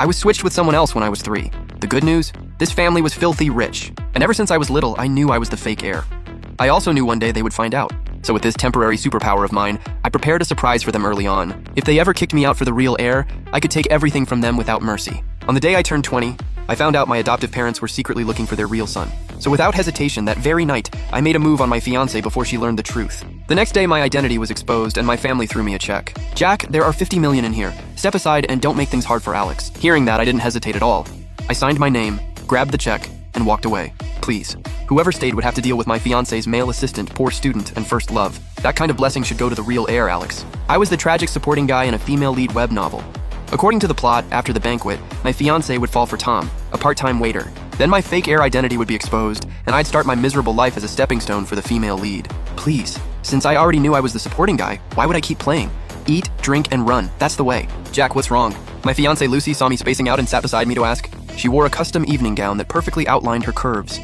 I was switched with someone else when I was 3. The good news? This family was filthy rich, and ever since I was little, I knew I was the fake heir. I also knew one day they would find out. So with this temporary superpower of mine, I prepared a surprise for them early on. If they ever kicked me out for the real heir, I could take everything from them without mercy. On the day I turned 20, I found out my adoptive parents were secretly looking for their real son. So without hesitation, that very night, I made a move on my fiancée before she learned the truth. The next day, my identity was exposed and my family threw me a check. "Jack, there are 50 million in here. Step aside and don't make things hard for Alex." Hearing that, I didn't hesitate at all. I signed my name, grabbed the check, and walked away. Please. Whoever stayed would have to deal with my fiancé's male assistant, poor student, and first love. That kind of blessing should go to the real heir, Alex. I was the tragic supporting guy in a female lead web novel. According to the plot, after the banquet, my fiancé would fall for Tom, a part-time waiter. Then my fake heir identity would be exposed, and I'd start my miserable life as a stepping stone for the female lead. Please. Since I already knew I was the supporting guy, why would I keep playing? Eat, drink, and run. That's the way. Jack, what's wrong? My fiancée Lucy saw me spacing out and sat beside me to ask. She wore a custom evening gown that perfectly outlined her curves.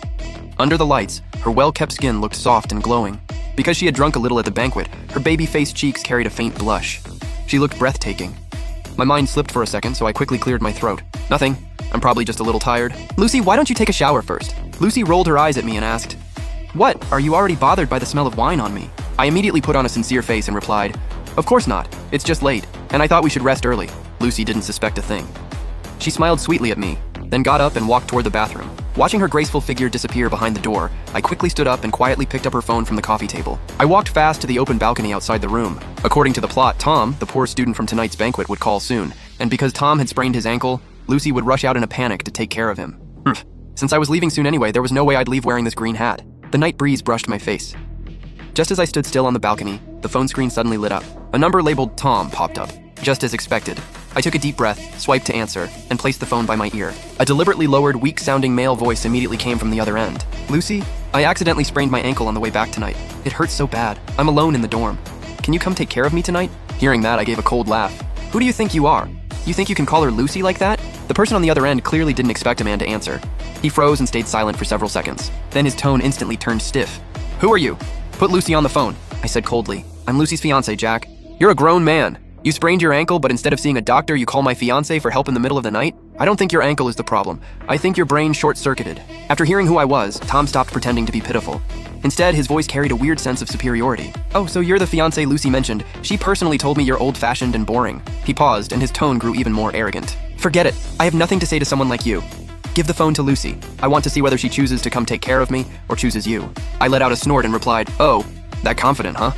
Under the lights, her well-kept skin looked soft and glowing. Because she had drunk a little at the banquet, her baby-faced cheeks carried a faint blush. She looked breathtaking. My mind slipped for a second, so I quickly cleared my throat. Nothing. I'm probably just a little tired. "Lucy, why don't you take a shower first?" Lucy rolled her eyes at me and asked, "What? Are you already bothered by the smell of wine on me?" I immediately put on a sincere face and replied, "Of course not. It's just late, and I thought we should rest early." Lucy didn't suspect a thing. She smiled sweetly at me, then got up and walked toward the bathroom. Watching her graceful figure disappear behind the door, I quickly stood up and quietly picked up her phone from the coffee table. I walked fast to the open balcony outside the room. According to the plot, Tom, the poor student from tonight's banquet, would call soon, and because Tom had sprained his ankle, Lucy would rush out in a panic to take care of him. Since I was leaving soon anyway, there was no way I'd leave wearing this green hat. The night breeze brushed my face. Just as I stood still on the balcony, the phone screen suddenly lit up. A number labeled Tom popped up, just as expected. I took a deep breath, swiped to answer, and placed the phone by my ear. A deliberately lowered, weak-sounding male voice immediately came from the other end. "Lucy, I accidentally sprained my ankle on the way back tonight. It hurts so bad. I'm alone in the dorm. Can you come take care of me tonight?" Hearing that, I gave a cold laugh. "Who do you think you are? You think you can call her Lucy like that?" The person on the other end clearly didn't expect a man to answer. He froze and stayed silent for several seconds. Then his tone instantly turned stiff. "Who are you? Put Lucy on the phone," I said coldly. "I'm Lucy's fiancé, Jack. You're a grown man. You sprained your ankle, but instead of seeing a doctor, you call my fiancé for help in the middle of the night? I don't think your ankle is the problem. I think your brain short-circuited." After hearing who I was, Tom stopped pretending to be pitiful. Instead, his voice carried a weird sense of superiority. "Oh, so you're the fiancé Lucy mentioned. She personally told me you're old-fashioned and boring." He paused, and his tone grew even more arrogant. "Forget it. I have nothing to say to someone like you. Give the phone to Lucy. I want to see whether she chooses to come take care of me or chooses you." I let out a snort and replied, "Oh, that confident, huh?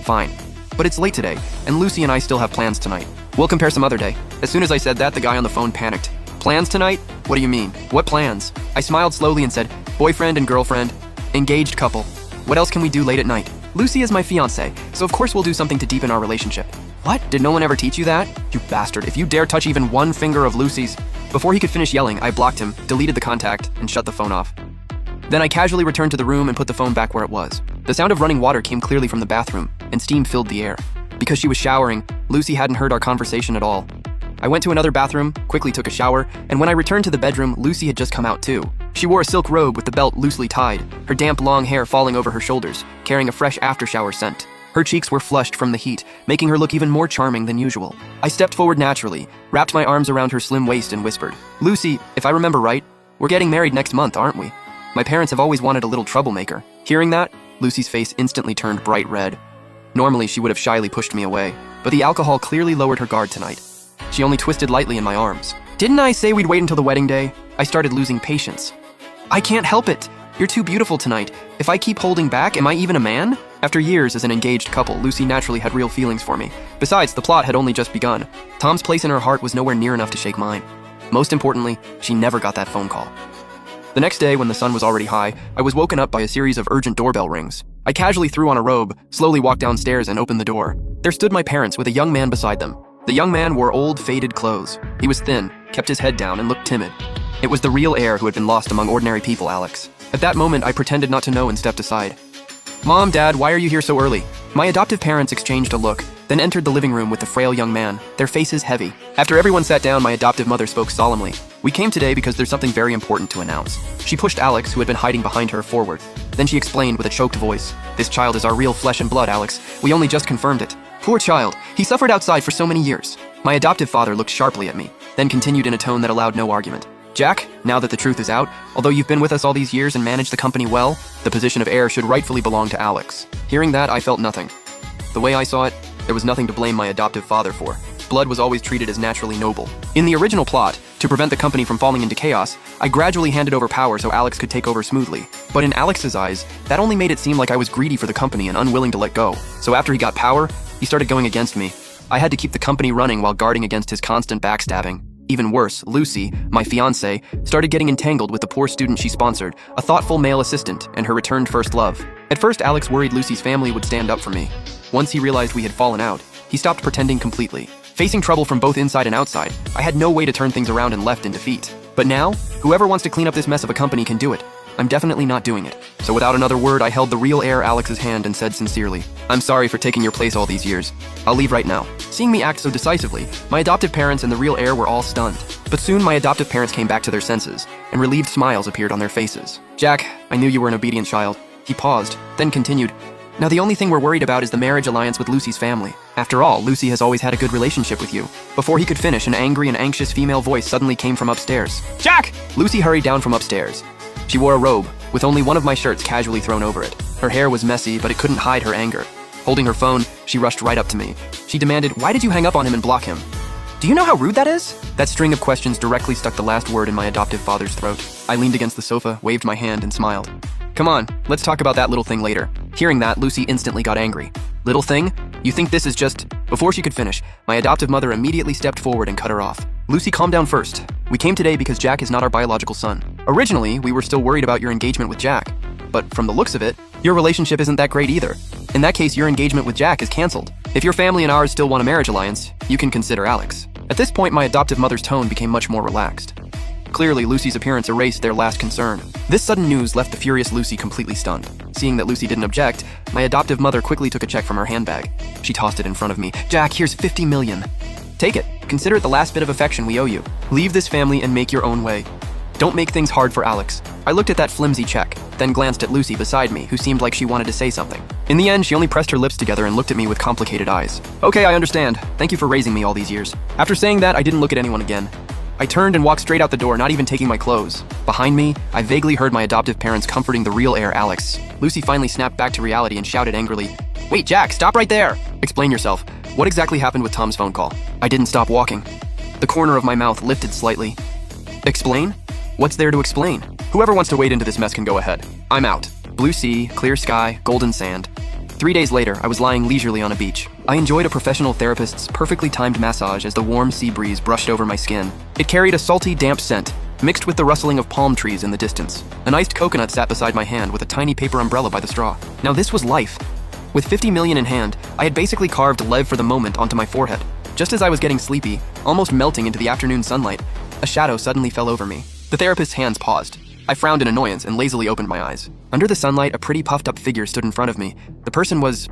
Fine. But it's late today, and Lucy and I still have plans tonight. We'll compare some other day." As soon as I said that, the guy on the phone panicked. "Plans tonight? What do you mean? What plans?" I smiled slowly and said, "Boyfriend and girlfriend. Engaged couple. What else can we do late at night? Lucy is my fiancé, so of course we'll do something to deepen our relationship." "What? Did no one ever teach you that? You bastard, if you dare touch even one finger of Lucy's..." Before he could finish yelling, I blocked him, deleted the contact, and shut the phone off. Then I casually returned to the room and put the phone back where it was. The sound of running water came clearly from the bathroom, and steam filled the air. Because she was showering, Lucy hadn't heard our conversation at all. I went to another bathroom, quickly took a shower, and when I returned to the bedroom, Lucy had just come out too. She wore a silk robe with the belt loosely tied, her damp long hair falling over her shoulders, carrying a fresh after-shower scent. Her cheeks were flushed from the heat, making her look even more charming than usual. I stepped forward naturally, wrapped my arms around her slim waist and whispered, "Lucy, if I remember right, we're getting married next month, aren't we? My parents have always wanted a little troublemaker." Hearing that, Lucy's face instantly turned bright red. Normally, she would have shyly pushed me away, but the alcohol clearly lowered her guard tonight. She only twisted lightly in my arms. "Didn't I say we'd wait until the wedding day?" I started losing patience. "I can't help it. You're too beautiful tonight. If I keep holding back, am I even a man?" After years as an engaged couple, Lucy naturally had real feelings for me. Besides, the plot had only just begun. Tom's place in her heart was nowhere near enough to shake mine. Most importantly, she never got that phone call. The next day, when the sun was already high, I was woken up by a series of urgent doorbell rings. I casually threw on a robe, slowly walked downstairs and opened the door. There stood my parents with a young man beside them. The young man wore old, faded clothes. He was thin, kept his head down, and looked timid. It was the real heir who had been lost among ordinary people, Alex. At that moment, I pretended not to know and stepped aside. "Mom, Dad, why are you here so early?" My adoptive parents exchanged a look, then entered the living room with the frail young man, their faces heavy. After everyone sat down, my adoptive mother spoke solemnly. "We came today because there's something very important to announce." She pushed Alex, who had been hiding behind her, forward. Then she explained with a choked voice, "This child is our real flesh and blood, Alex. We only just confirmed it." "Poor child. He suffered outside for so many years." My adoptive father looked sharply at me. then continued in a tone that allowed no argument. Jack, now that the truth is out, although you've been with us all these years and managed the company well, the position of heir should rightfully belong to Alex. Hearing that, I felt nothing. The way I saw it, there was nothing to blame my adoptive father for. Blood was always treated as naturally noble. In the original plot, to prevent the company from falling into chaos, I gradually handed over power so Alex could take over smoothly. But in Alex's eyes, that only made it seem like I was greedy for the company and unwilling to let go. So after he got power, he started going against me. I had to keep the company running while guarding against his constant backstabbing. Even worse, Lucy, my fiancée, started getting entangled with the poor student she sponsored, a thoughtful male assistant, and her returned first love. At first, Alex worried Lucy's family would stand up for me. Once he realized we had fallen out, he stopped pretending completely. Facing trouble from both inside and outside, I had no way to turn things around and left in defeat. But now, whoever wants to clean up this mess of a company can do it. I'm definitely not doing it. So without another word, I held the real heir Alex's hand and said sincerely, "I'm sorry for taking your place all these years. I'll leave right now." Seeing me act so decisively, my adoptive parents and the real heir were all stunned. But soon my adoptive parents came back to their senses, and relieved smiles appeared on their faces. "Jack, I knew you were an obedient child." He paused, then continued, "Now the only thing we're worried about is the marriage alliance with Lucy's family. After all, Lucy has always had a good relationship with you." Before he could finish, an angry and anxious female voice suddenly came from upstairs. "Jack!" Lucy hurried down from upstairs. She wore a robe, with only one of my shirts casually thrown over it. Her hair was messy, but it couldn't hide her anger. Holding her phone, she rushed right up to me. She demanded, "Why did you hang up on him and block him? Do you know how rude that is?" That string of questions directly stuck the last word in my adoptive father's throat. I leaned against the sofa, waved my hand, and smiled. "Come on, let's talk about that little thing later." Hearing that, Lucy instantly got angry. "Little thing? You think this is just—" Before she could finish, my adoptive mother immediately stepped forward and cut her off. "Lucy, calm down first. We came today because Jack is not our biological son. Originally, we were still worried about your engagement with Jack. But from the looks of it, your relationship isn't that great either. In that case, your engagement with Jack is canceled. If your family and ours still want a marriage alliance, you can consider Alex." At this point, my adoptive mother's tone became much more relaxed. Clearly, Lucy's appearance erased their last concern. This sudden news left the furious Lucy completely stunned. Seeing that Lucy didn't object, my adoptive mother quickly took a check from her handbag. She tossed it in front of me. "Jack, here's $50 million. Take it. Consider it the last bit of affection we owe you. Leave this family and make your own way. Don't make things hard for Alex." I looked at that flimsy check, then glanced at Lucy beside me, who seemed like she wanted to say something. In the end, she only pressed her lips together and looked at me with complicated eyes. "Okay, I understand. Thank you for raising me all these years." After saying that, I didn't look at anyone again. I turned and walked straight out the door, not even taking my clothes. Behind me, I vaguely heard my adoptive parents comforting the real heir, Alex. Lucy finally snapped back to reality and shouted angrily, "Wait, Jack, stop right there! Explain yourself. What exactly happened with Tom's phone call?" I didn't stop walking. The corner of my mouth lifted slightly. "Explain? What's there to explain? Whoever wants to wade into this mess can go ahead. I'm out. Blue sea, clear sky, golden sand." 3 days later, I was lying leisurely on a beach. I enjoyed a professional therapist's perfectly timed massage as the warm sea breeze brushed over my skin. It carried a salty, damp scent, mixed with the rustling of palm trees in the distance. An iced coconut sat beside my hand with a tiny paper umbrella by the straw. Now this was life. With $50 million in hand, I had basically carved Lev for the moment onto my forehead. Just as I was getting sleepy, almost melting into the afternoon sunlight, a shadow suddenly fell over me. The therapist's hands paused. I frowned in annoyance and lazily opened my eyes. Under the sunlight, a pretty puffed-up figure stood in front of me. The person was